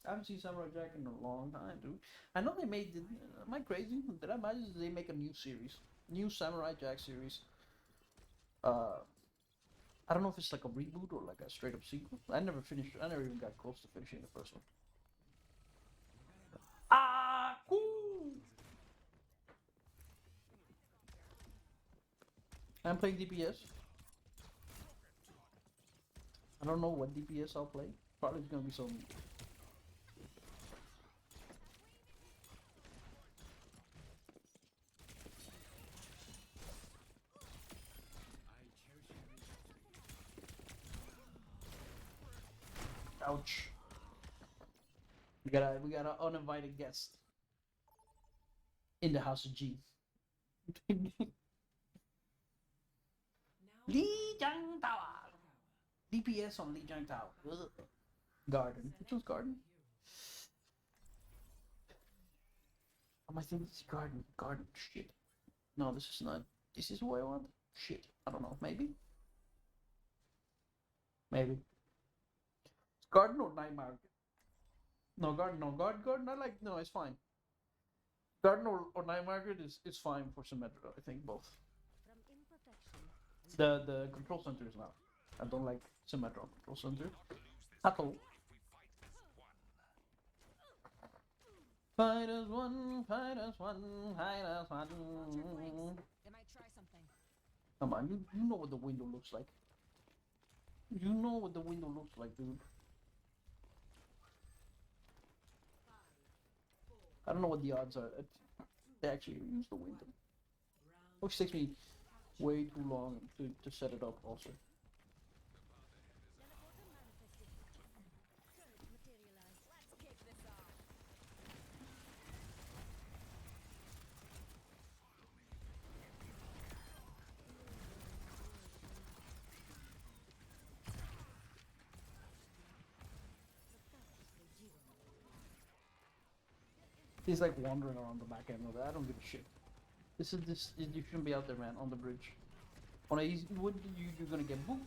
I haven't seen Samurai Jack in a long time, dude. I know they made. Am I crazy? Did I imagine they make a new series, new Samurai Jack series? Uh, I don't know if it's like a reboot or like a straight up sequel. I never finished. I never even got close to finishing the first one. Ah, cool. I'm playing DPS. I don't know what DPS I'll play. Probably it's gonna be some. Ouch. We got an uninvited guest in the house of G. Lijiang Tower. DPS on Lijiang Tower. Ugh. Garden. Which one's garden? I think it's garden. Garden. Shit. No, this is not. This is what I want. Shit. I don't know. Maybe. Maybe. It's garden or night market. No garden. No garden. Garden. I like. No, it's fine. Garden or night market is fine for Symmetra. I think both. The control center is not. I don't like Symmetra control center at all. Fight as one, fight as one, fight as one. They might try something. Come on, you know what the window looks like. You know what the window looks like, dude. I don't know what the odds are that they actually use the window. Which takes me way too long to set it up also. He's like wandering around the back end of it. I don't give a shit. This. You shouldn't be out there, man. On the bridge. On a easy, what you're gonna get booped.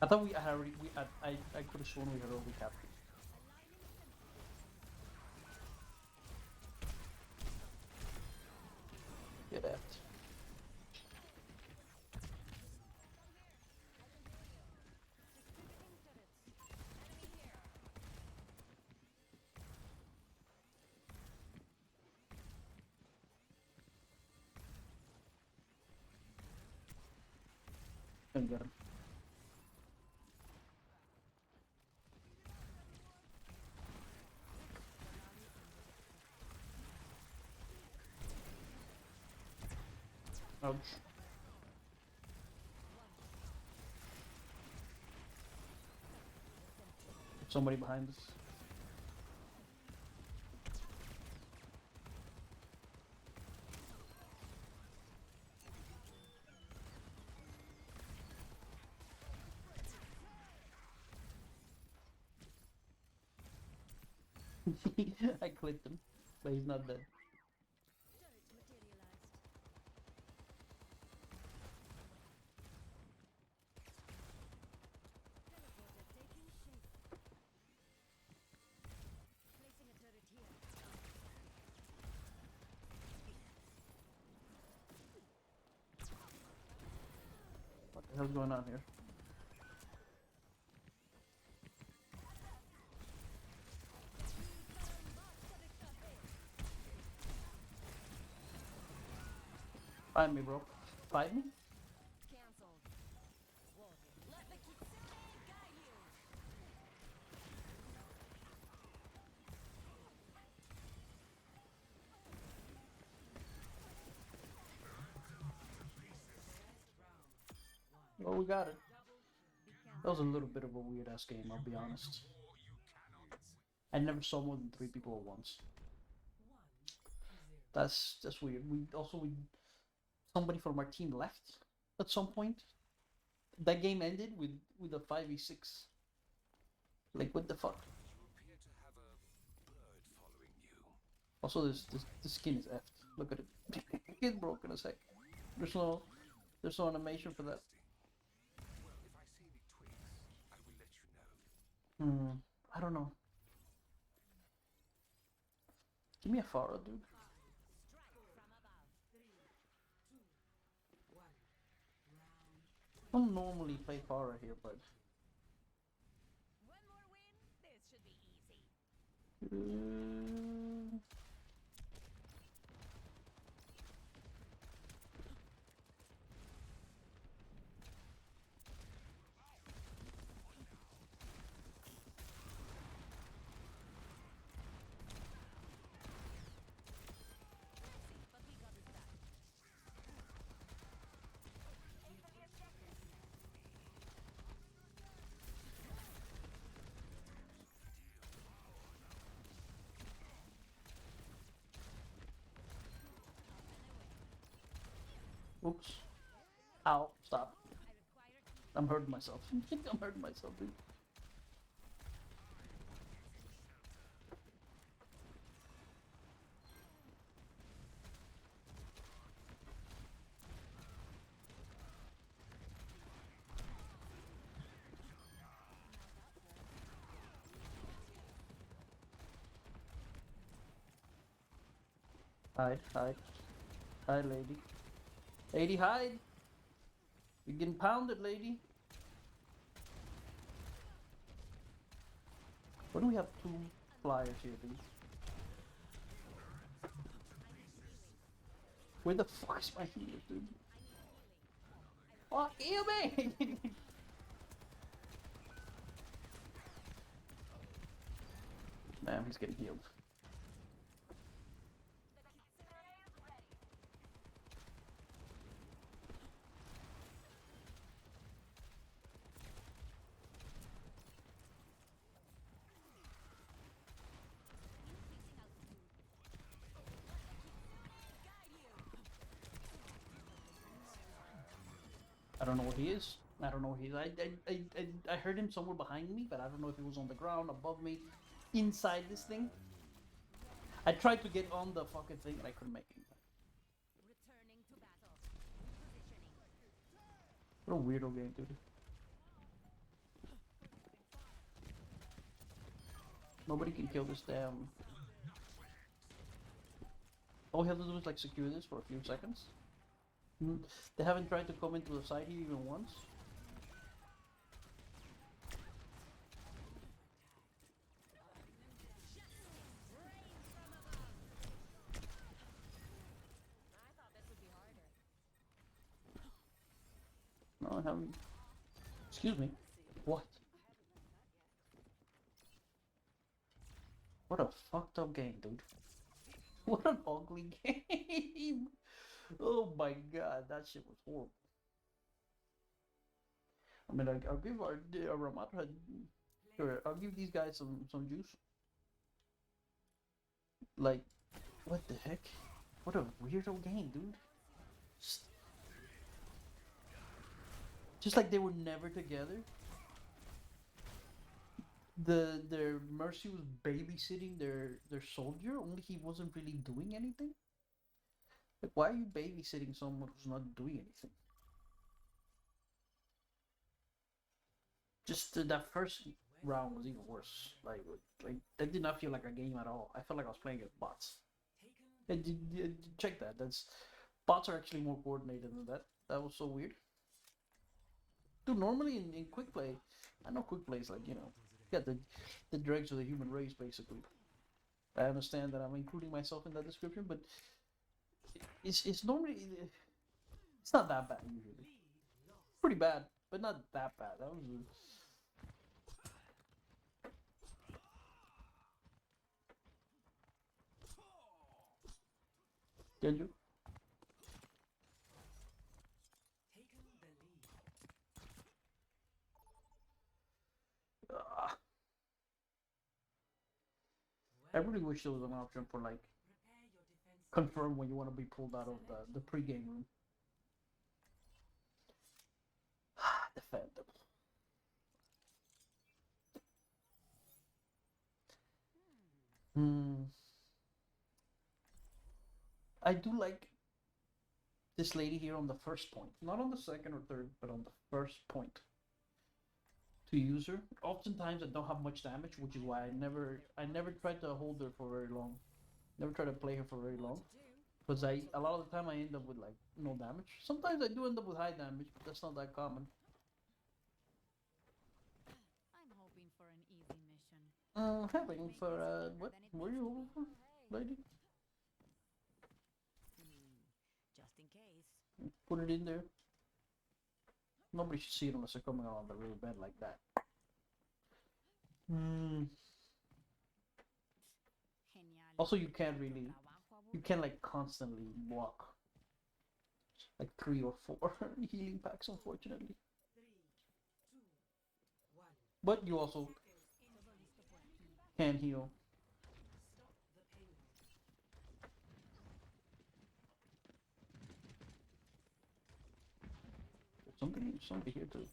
I thought we had already. I could have sworn we had already captured. Get that. And get him. Ouch. Somebody behind us. I clipped him, but he's not dead. What the hell's going on here? Find me, bro. Fight me? Well, we got it. That was a little bit of a weird ass game, I'll be honest. I never saw more than 3 people at once. That's weird. We somebody from our team left at some point. That game ended with a 5v6. Like what the fuck? You appear to have a bird following you. Also, this skin is effed. Look at it. It's broken as heck. There's no animation for that. I don't know. Give me a Pharah, dude. I don't normally play Pharah here, but One more win. This should be easy. But we got this back. oops. Ow! Stop. I require I'm hurting myself. I'm hurting myself, dude. Hide, hide, hide, lady. Lady, hide. You're getting pounded, lady. Why do we have two flyers here, dude? Where the fuck is my healer, dude? Fuck you, man! Man, he's getting healed. I don't know what he is. I don't know what he is. I heard him somewhere behind me, but I don't know if he was on the ground, above me, inside this thing. I tried to get on the fucking thing and I couldn't make it. returning to battle. Positioning. What a weirdo game, dude. Nobody can kill this damn... All we have to do is like secure this for a few seconds. They haven't tried to come into the side here even once. I thought this would be harder. No, I haven't. Excuse me. What? What a fucked up game, dude. What an ugly game. Oh my god, that shit was horrible. I mean, I'll give our Ramatra. Sure, I'll give these guys some juice. Like, what the heck? What a weirdo game, dude. Just like they were never together. Their Mercy was babysitting their soldier, only he wasn't really doing anything. Like, why are you babysitting someone who's not doing anything? Just that first round was even worse. Like that did not feel like a game at all. I felt like I was playing against bots. And check that. That's bots are actually more coordinated than that. That was so weird. Dude, normally in quick play, I know quick play is like, yeah, the dregs of the human race basically. I understand that I'm including myself in that description, but it's normally it's not that bad usually. Pretty bad, but not that bad. That was. Did you? Ah. I really wish there was an option for like confirm when you want to be pulled out of the pre-game room. Defend them. Hmm. I do like this lady here on the first point, not on the second or third, but on the first point. To use her. Oftentimes I don't have much damage, which is why I never tried to hold her for very long. Never try to play her for very long. Because a lot of the time I end up with like no damage. Sometimes I do end up with high damage, but that's not that common. I'm hoping for an easy mission. Having for what? Were you over for, lady? Just in case. Put it in there. Nobody should see it unless they're coming around the real bed like that. Genial. Also, you can't like constantly walk. Like 3 or 4 healing packs, unfortunately. But you also can heal. There's somebody here too.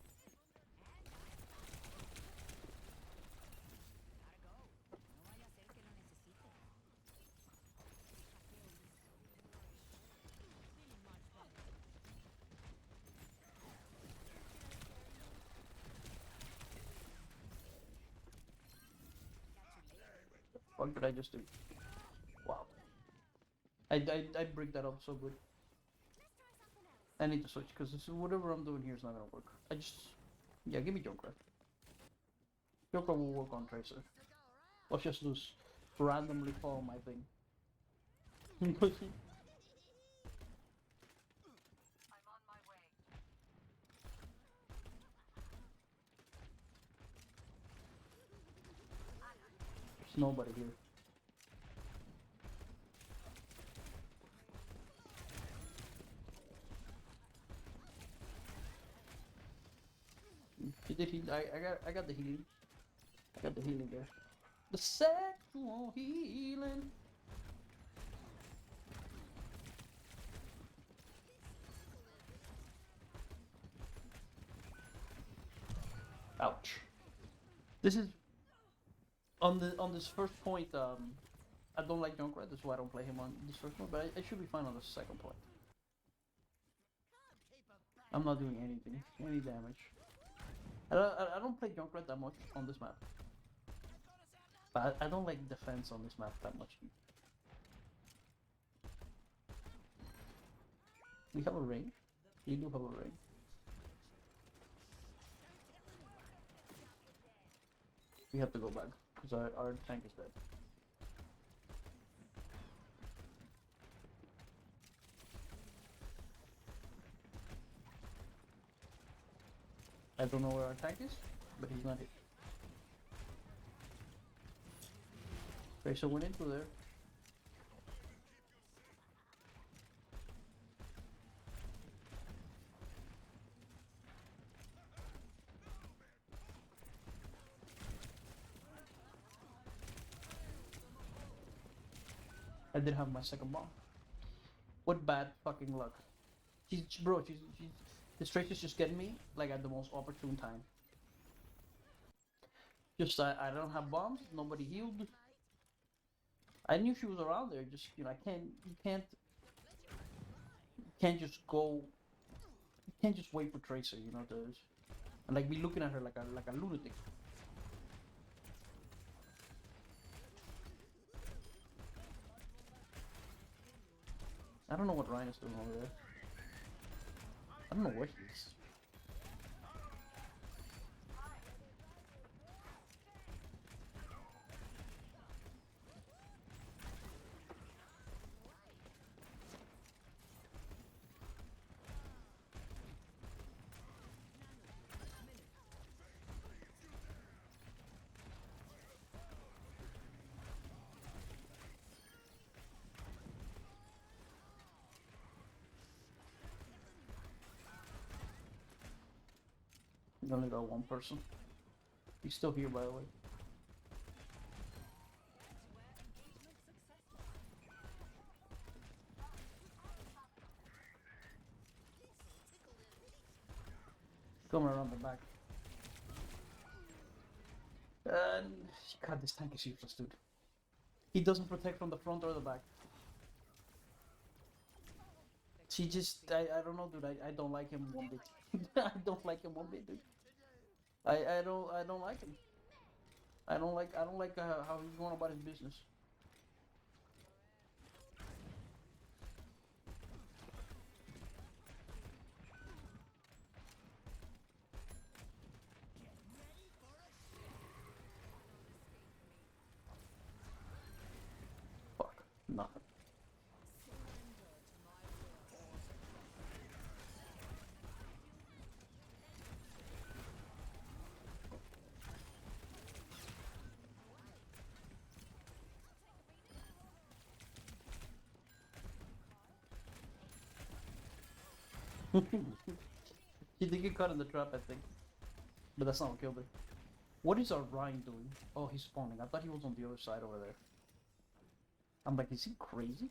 What did I just do? Wow. I break that up so good. I need to switch because whatever I'm doing here is not gonna work. Yeah, give me Joker. Joker will work on Tracer. Let's just lose randomly follow my thing. I'm on my way. There's nobody here. She did heal. I got the healing. I got the healing there. The sexual healing. Ouch. This is on this first point. I don't like Junkrat. That's why I don't play him on this first one. But I should be fine on the second point. I'm not doing anything, any damage. I don't play Junkrat that much on this map. But I don't like defense on this map that much. We have a range. We do have a range. We have to go back because our tank is dead. I don't know where our tank is, but he's not here. Okay, so went into there. I did have my second bomb. What bad fucking luck. Bro, this Tracer's just getting me like at the most opportune time. Just I don't have bombs, nobody healed. I knew she was around there, just you know, you can't just go you can't just wait for Tracer, you know, and like be looking at her like a lunatic. I don't know what Ryan is doing over there. I don't know where he is. We only got one person. He's still here, by the way. Coming around the back. And God, this tank is useless, dude. He doesn't protect from the front or the back. She just, I don't know, dude. I don't like him one bit. I don't like him one bit, dude. I don't like him. I don't like how he's going about his business. Fuck, nothing. He did get caught in the trap, I think, but that's not what killed her. What is our Ryan doing? Oh, he's spawning. I thought he was on the other side over there. I'm like, is he crazy?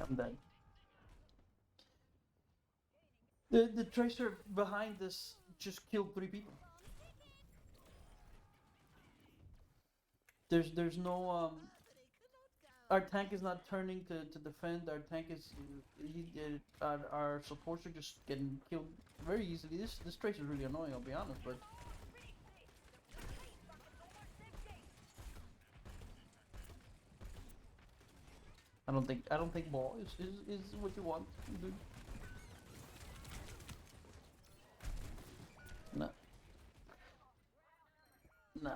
I'm dead. The tracer behind us just killed 3 people. There's no our tank is not turning to defend. Our tank is our supports are just getting killed very easily. This tracer is really annoying. I'll be honest, but I don't think ball is what you want, dude. No, no,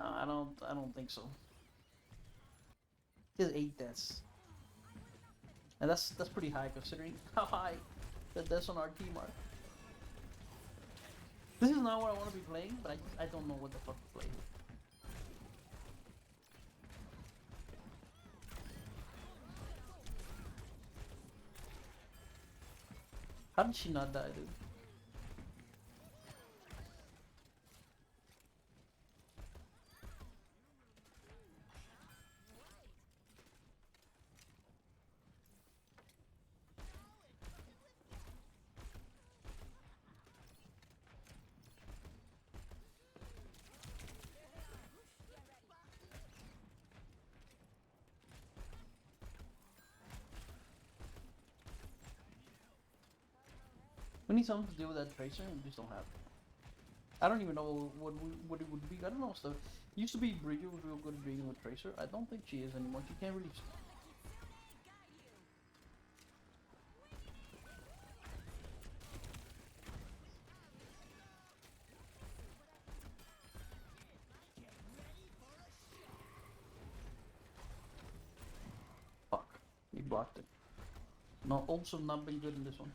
I don't think so. He has 8 deaths, and that's pretty high considering how high the deaths on our team are. This is not what I want to be playing, but I don't know what the fuck to play. How did she not die, dude? We need something to deal with that tracer, and we just don't have it. I don't even know what it would be. I don't know stuff. Used to be Bridget was real good at dealing with tracer. I don't think she is anymore. She can't really. Fuck. He blocked it. No, also not been good in this one.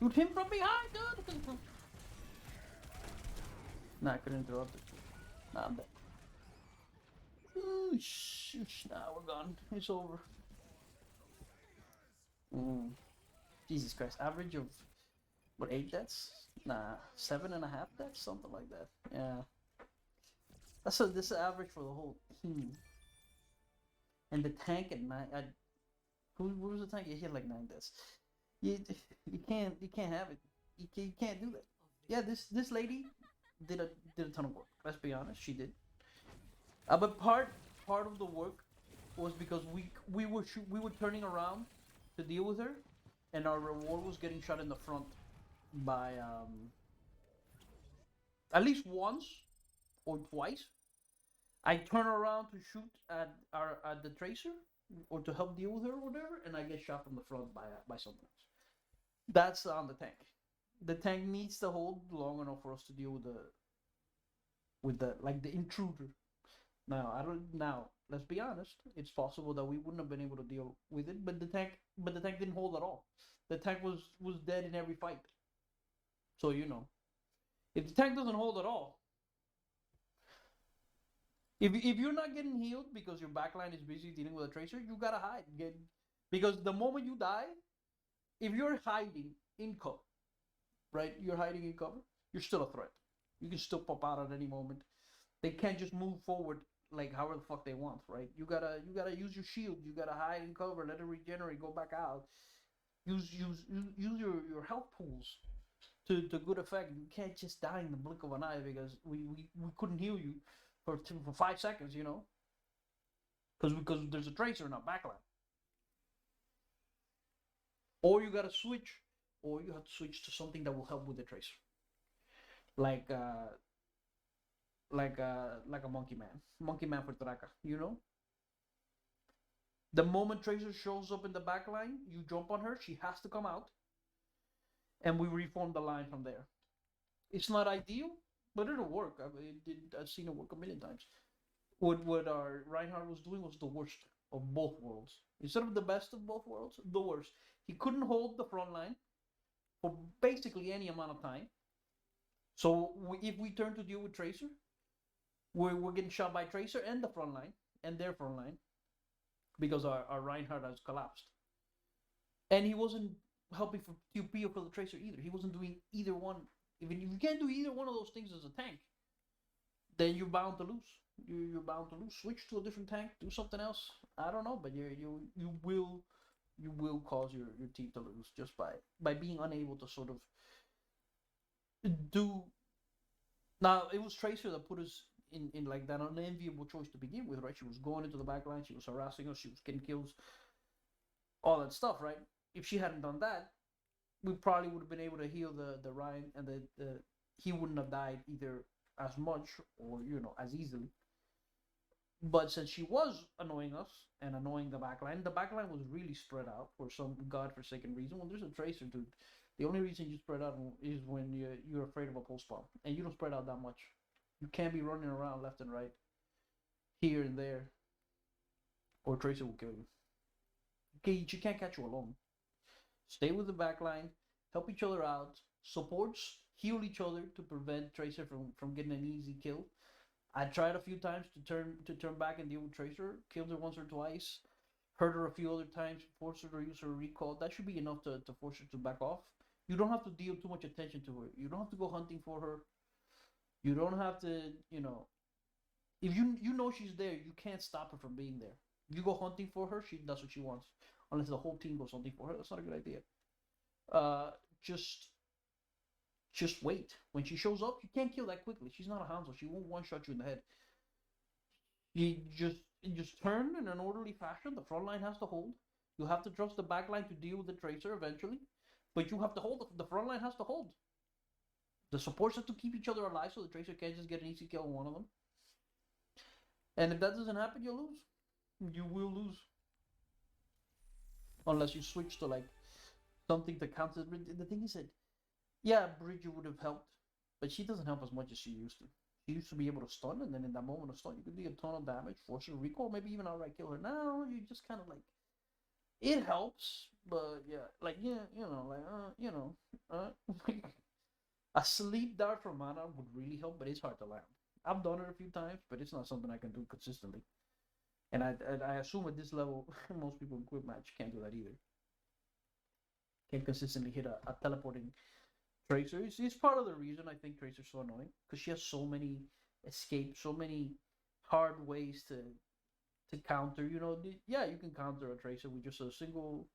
Shoot him from behind, dude! Nah, I couldn't interrupt it. Nah, I'm dead. Ooh, nah, we're gone. It's over. Mm. Jesus Christ. Average of, what, 8 deaths? Nah, 7.5 deaths? Something like that. Yeah. This is average for the whole team. And the tank at 9. Who was the tank? He had like 9 deaths. You, you can't have it. You can't do that. Yeah, this lady did a ton of work. Let's be honest, she did. But part of the work was because we were turning around to deal with her, and our reward was getting shot in the front by at least once or twice. I turn around to shoot at the tracer or to help deal with her or whatever, and I get shot from the front by something else. That's on the tank. The tank needs to hold long enough for us to deal with the like the intruder. Now I don't now let's be honest, it's possible that we wouldn't have been able to deal with it, but the tank didn't hold at all. The tank was dead in every fight. So you know. If the tank doesn't hold at all, if you're not getting healed because your backline is busy dealing with a tracer, you gotta hide. Because the moment you die, if you're hiding in cover, right? You're hiding in cover, you're still a threat. You can still pop out at any moment. They can't just move forward like however the fuck they want, right? You gotta use your shield. You gotta hide in cover, let it regenerate, go back out. Use your health pools to good effect. You can't just die in the blink of an eye because we couldn't heal you for 5 seconds, you know, because there's a tracer in our backline. Or you gotta switch, or you have to switch to something that will help with the tracer, like like a monkey man for Traka, you know. The moment Tracer shows up in the back line, you jump on her, she has to come out, and we reform the line from there. It's not ideal, but it'll work. I've seen it work a million times. What our Reinhardt was doing was the worst of both worlds. Instead of the best of both worlds, the worst. He couldn't hold the front line for basically any amount of time. So if we turn to deal with Tracer, we're getting shot by Tracer and the front line and their front line because our Reinhardt has collapsed. And he wasn't helping for QP or for the Tracer either. He wasn't doing either one. If you can't do either one of those things as a tank, then you're bound to lose. You're bound to lose. Switch to a different tank. Do something else. I don't know, but you will cause your team to lose just by being unable to sort of do. Now it was Tracer that put us in like that unenviable choice to begin with, right? She was going into the back line. She was harassing us. She was getting kills. All that stuff, right? If she hadn't done that, we probably would have been able to heal the Ryan, and the he wouldn't have died either as much or as easily. But since she was annoying us and annoying the backline was really spread out for some godforsaken reason. When there's a tracer, dude, the only reason you spread out is when you're afraid of a pulse bomb, and you don't spread out that much. You can't be running around left and right, here and there, or tracer will kill you. Okay, she can't catch you alone. Stay with the backline, help each other out, supports heal each other to prevent Tracer from getting an easy kill. I tried a few times to turn back and deal with Tracer, killed her once or twice, hurt her a few other times, forced her to use her recall. That should be enough to force her to back off. You don't have to deal too much attention to her. You don't have to go hunting for her. You don't have to, if you know she's there, you can't stop her from being there. You go hunting for her, she does what she wants. Unless the whole team goes hunting for her, that's not a good idea. Uh, just just wait. When she shows up, you can't kill that quickly. She's not a Hanzo. She won't one shot you in the head. You just turn in an orderly fashion. The front line has to hold. You have to trust the back line to deal with the tracer eventually, but you have to hold. The front line has to hold. The supports have to keep each other alive so the tracer can't just get an easy kill on one of them. And if that doesn't happen, you lose. You will lose unless you switch to like something to counter. The thing is that yeah, Bridget would have helped, but she doesn't help as much as she used to. She used to be able to stun, and then in that moment of stun, you could do a ton of damage, force her to recall, maybe even outright kill her. Now you just kind of like it helps, but yeah, like a sleep dart from mana would really help, but it's hard to land. I've done it a few times, but it's not something I can do consistently. And I assume at this level, most people in Quick Match can't do that either. Can't consistently hit a teleporting Tracer. It's part of the reason I think Tracer's so annoying because she has so many escapes, so many hard ways to counter. Yeah, you can counter a Tracer with just a single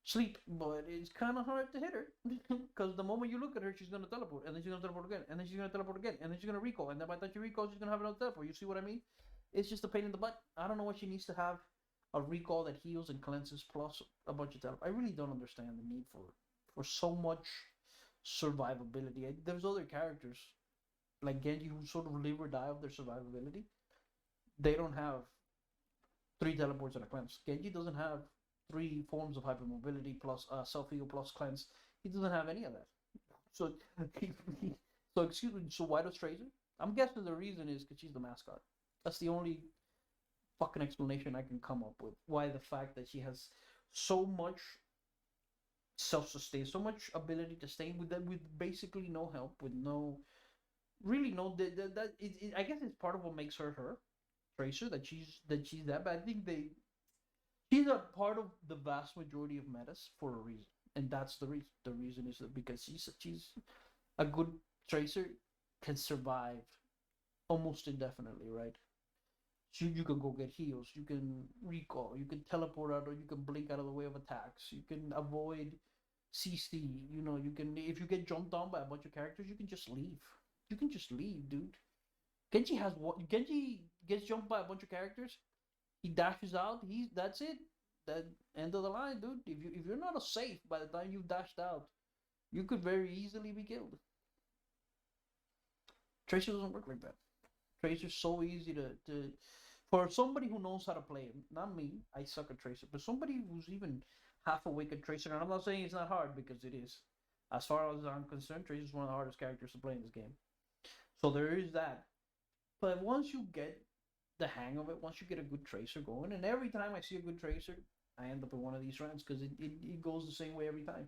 sleep, but it's kind of hard to hit her because the moment you look at her, she's gonna teleport, and then she's gonna teleport again, and then she's gonna teleport again, and then she's gonna recall, and then by the time she recalls, she's gonna have another teleport. You see what I mean? It's just a pain in the butt. I don't know what she needs to have a recall that heals and cleanses plus a bunch of teleport. I really don't understand the need for so much survivability. There's other characters like Genji who sort of live or die of their survivability. They don't have three teleports and a cleanse. Genji doesn't have three forms of hypermobility plus self heal plus cleanse He doesn't have any of that. So, so excuse me. So why does Tracer? I'm guessing the reason is because she's the mascot. That's the only fucking explanation I can come up with. Why the fact that she has so much self-sustain, so much ability to stay with that, with basically no help, with no really no I guess it's part of what makes her her Tracer, that she's that. But I think she's a part of the vast majority of metas for a reason, and that's the reason. The reason is that because she's a good Tracer can survive almost indefinitely, right? You can go get heals, you can recall, you can teleport out, or you can blink out of the way of attacks, you can avoid CC. You can, if you get jumped on by a bunch of characters, you can just leave. You can just leave, dude. Genji has what? Genji gets jumped by a bunch of characters. He dashes out. That's it. That end of the line, dude. If you're not a safe by the time you've dashed out, you could very easily be killed. Tracer doesn't work like that. Tracer's so easy to for somebody who knows how to play him. Not me. I suck at Tracer, but somebody who's even half awake at Tracer. And I'm not saying it's not hard because it is. As far as I'm concerned, Tracer's one of the hardest characters to play in this game. So there is that. But once you get the hang of it, once you get a good Tracer going, and every time I see a good Tracer, I end up in one of these runs because it goes the same way every time.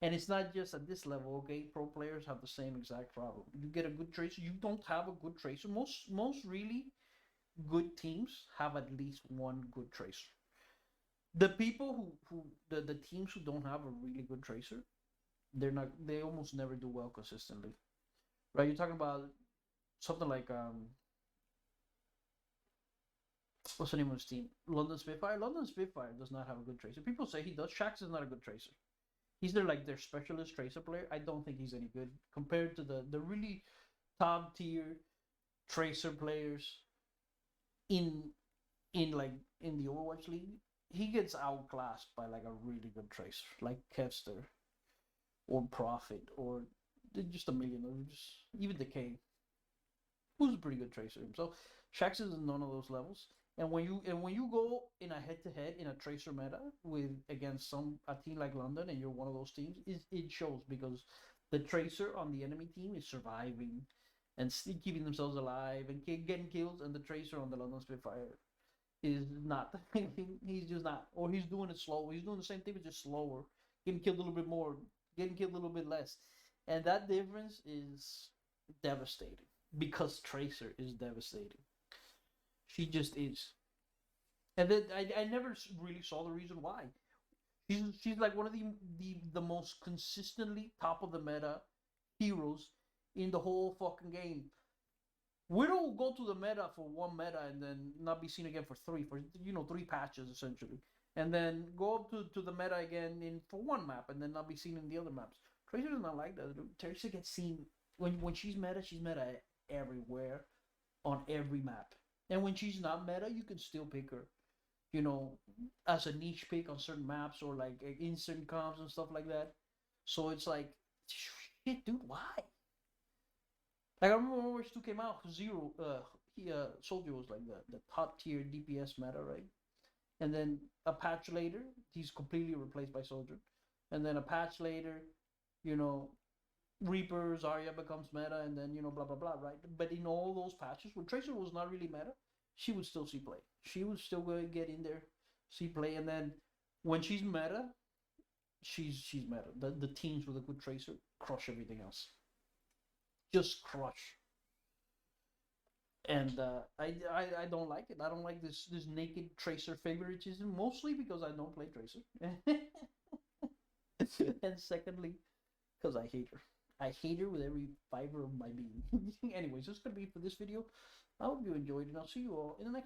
And it's not just at this level, okay? Pro players have the same exact problem. You get a good Tracer, you don't have a good Tracer. Most really good teams have at least one good Tracer. The people the teams who don't have a really good Tracer, they almost never do well consistently. Right? You're talking about something like what's the name of his team? London Spitfire. London Spitfire does not have a good Tracer. People say he does. Shax is not a good Tracer. He's their specialist Tracer player. I don't think he's any good compared to the really top tier Tracer players in in the Overwatch League. He gets outclassed by like a really good Tracer, like Kevster or Prophet or just a million or just even Decay, who's a pretty good Tracer himself. Shax is in none of those levels. And when you go in a head to head in a Tracer meta with against a team like London, and you're one of those teams, it shows because the Tracer on the enemy team is surviving and still keeping themselves alive and getting kills, and the Tracer on the London Spitfire is not. He's just not, or he's doing it slow. He's doing the same thing, but just slower, getting killed a little bit more, getting killed a little bit less, and that difference is devastating because Tracer is devastating. She just is. And then I never really saw the reason why. She's like one of the most consistently top of the meta heroes in the whole fucking game. Widow will go to the meta for one meta and then not be seen again for three patches essentially, and then go up to the meta again in for one map and then not be seen in the other maps. Tracer is not like that. Tracer gets seen when she's meta. She's meta everywhere on every map, and when she's not meta, you can still pick her. You know, as a niche pick on certain maps or like instant comps and stuff like that. So it's like, shit, dude, why? Like I remember when Overwatch 2 came out, Zero, Soldier was like the top tier DPS meta, right? And then a patch later, he's completely replaced by Soldier. And then a patch later, you know, Reaper, Zarya becomes meta, and then blah blah blah, right? But in all those patches, when Tracer was not really meta, she would still see play. She would still go get in there, see play, and then when she's meta, she's meta. The teams with a good Tracer crush everything else, just crush. And I don't like it. I don't like this naked Tracer favoritism, mostly because I don't play Tracer, and secondly, because I hate her. I hate her with every fiber of my being. Anyways, that's gonna be it for this video. I hope you enjoyed, and I'll see you all in the next one.